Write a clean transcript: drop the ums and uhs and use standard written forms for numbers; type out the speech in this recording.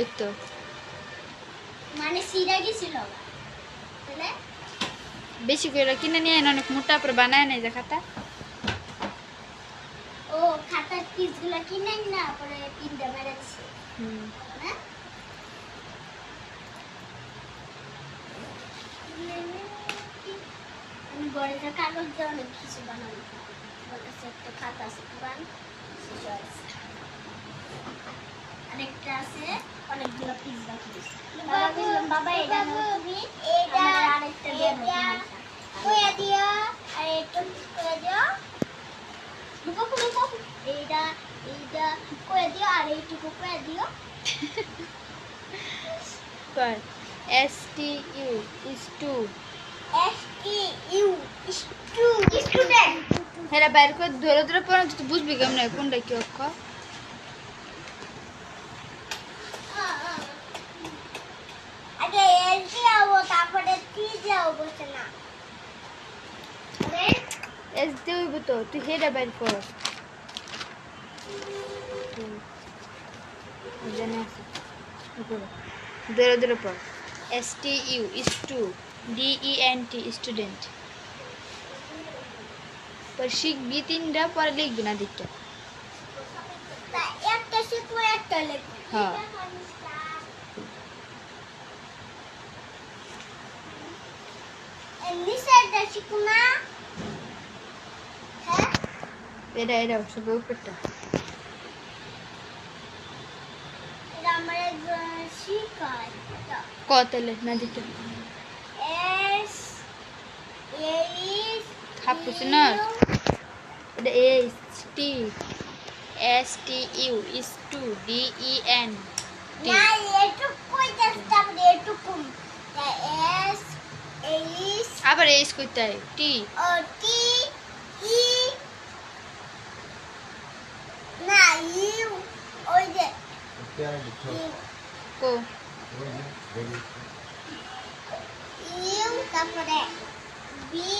এই তো মানে সিরা গেছিল তাহলে বেশি করে কিনে নিয়ে আইন, অনেক মোটা করে বানায় নাই যে খাতা। ও খাতার পিসগুলো কিনে না পরে তিনটা মেরে দিছে না আমি বড়টা কাগজ দিয়ে অনেক কিছু বানাবো বলতেছে একটা খাতা আছে বান আরেকটা আছে অনেকগুলো পিস বাকি আছে বাবা বললাম বাবা এটা নাও তুমি এটা আরেকটা কইয়া দিও আর একটু কইয়া দিও লুকো এইটা এইটা কইয়া দিও আর এইটুকু কইয়া দিও কর STU is to STU student হেরা বাইর করে ধরে ধরে পড়া তুই বুঝবি কেমন কোনটা কি অক্ষর। আগে এল দিও তারপরে টি দিও বসে না আরে S দিয়ে হইব তো, তুই হেরা বাইর কর। জানা আছে ধরে ধরে পড়। STU is to DENT student. পর শিখবি তিনটা, পরে লিখবি না দিকটা। তা একটা শিখবো একটা লিখবো হ্যাঁ নিচেরটা শিখবো না হ্যাঁ এটা এটা সব উপরটা। এটা আমার একজন শিখায় ক তাহলে না দিকটা এস এইচ হাফুছে না। এটা STU is to DENT। না এটুকু কই যাচ্ছে আপনি এটুকু এস এইচ আবার এস করতে হয় T ও টি ই না ইউ ওই যে কো ইউ তারপরে বি